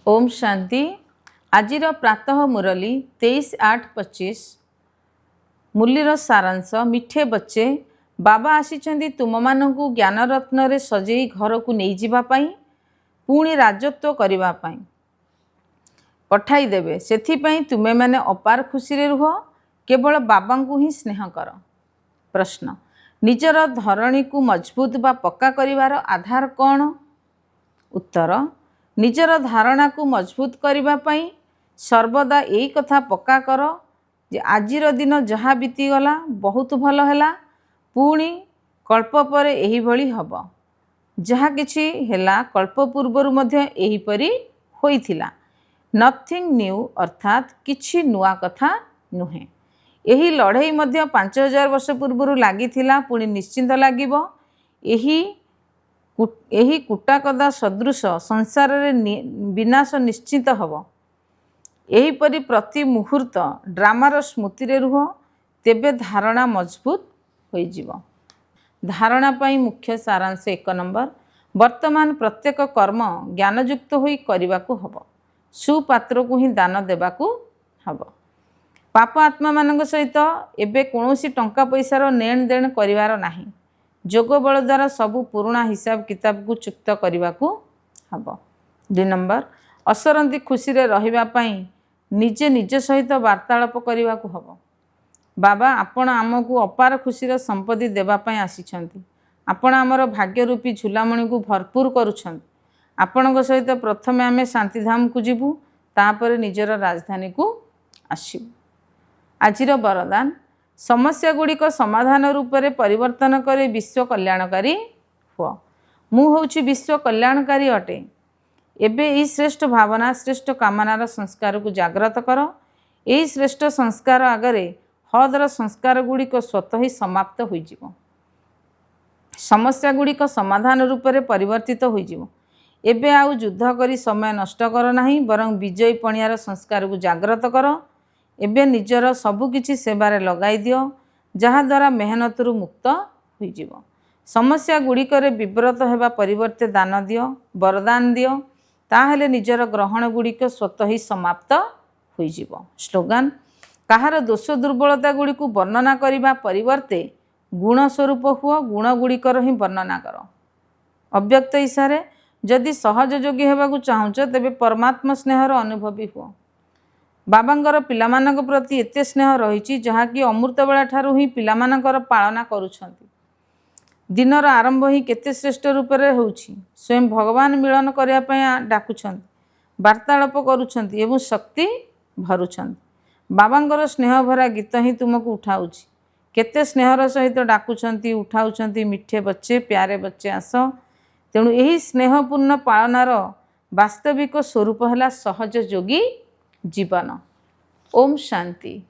ओम शांति। आजिर प्रातः मुरली 23/8/25 मुरलीर सारांश। मिठे बच्चे, बाबा आसिचंदी तुम मानकु ज्ञान रत्न रे सजेई घर को नहीं जिबा पाई, पुणी राजत्व करिबा पाई पठाई देबे। सेथिपाई तुमे माने अपार खुशी रे रुह, केवल बाबा को ही स्नेह कर। प्रश्न, निजर धरणी को मजबूत बा पक्का करिवार आधार कौन? उत्तर, निजर धारणा को मजबूत करिबा पाई सर्वदा यही कथा पक्का कर जे आजिर दिन जहाँ बीतीगला बहुत भल हैला, पुणी कल्प पर यही भली हब। जहाँ किछि हैला कल्प पूर्वर मध्य यही परी होइथिला। नथिंग न्यू अर्थात किछि नुआ कथा नुहे। यही लड़ाई मध्य 5000 वर्ष पूर्वर लागिथिला, पुणी निश्चिंत लागिबो। यही कुटाकदा सदृश संसार रे विनाश निश्चित हब। एहीपरि प्रति मुहूर्त ड्रामार स्मृति रे रुह, तेबे धारणा मजबूत होई जिवो। धारणा पाई मुख्य सारांश 1 नंबर, वर्तमान प्रत्येक कर्म ज्ञानयुक्त होई करिबाकू हब। सुपात्र को ही दान देबाकू हब। पाप आत्मा मानक सहित एबे कोनोसी टंका पैसार नेण देण करिवार नाही। जोग बल द्वारा सबु पुराणा हिसाब किताब को चुक्त करिबाकू हब। 2 नंबर, असरंती खुशी रे रहिबा पाई निजे निज सहित वार्तालाप करिबाकू हब। बाबा आपण आमको अपार खुशी संपत्ति देवा पाई आसिछंती। आपण आमर भाग्यरूपी झुलामणि को भरपूर करुछंती। आपणक सहित प्रथमे आमे शांतिधाम को जीवु, तापर निजर राजधानी को आसिबु। आजिर वरदान, समस्या गुड़िक समाधान रूप में परिवर्तन करे विश्व कल्याणकारी हुआ। मु होउछि विश्व कल्याणकारी अटे। एबे ई श्रेष्ठ भावना श्रेष्ठ कामनार संस्कार को जागृत कर। यही श्रेष्ठ संस्कार आगरे हदर संस्कार गुड़िक स्वतः ही समाप्त हो जिवो। समस्या गुड़िक समाधान रूप में परिवर्तित हो जिवो। एबे आउ युद्ध करी समय नष्ट कर नाही, बरं विजयी पणियार संस्कार को जागृत कर। एबे निजर सबुकिछि सेवारे लगाई दियो, जहाँ द्वारा मेहनत रु मुक्त हो जिवो। समस्या गुड़िकर विव्रत हेबा परिवर्ते दान दियो, वरदान दियो, ताहेले निजर ग्रहण गुड़िक स्वतः ही समाप्त हो जिवो। स्लोगान, कहार दोष दुर्बलता गुड़ी को वर्णना करिबा परिवर्ते गुण स्वरूप हुओ, गुण गुड़िकर ही वर्णना कर। अव्यक्त इशारे जदि सहजयोगी हेबाकू चाहुच, तेबे परमात्मा स्नेहर अनुभवी हुओ। बाबांगर पिलामानक प्रति एते स्नेह रही जहाँकि अमृत बेला ठारू ही पिलामानकर पालना करुछंती। दिनर आरंभ ही केते श्रेष्ठ रूप में होउछि। स्वयं भगवान मिलन करिया पय डाकुछंती, वार्तालाप करुछंती एवं शक्ति भरुछंती। बाबांगर स्नेह भरा गीत ही तुमको उठाउछि। केते स्नेहर सहित डाकुछंती, उठाउछंती, मिठे बच्चे प्यारे बच्चे आस। तेणु यही स्नेहपूर्ण पालनार वास्तविक स्वरूप है सहज योगी जीवन। ओम शांति।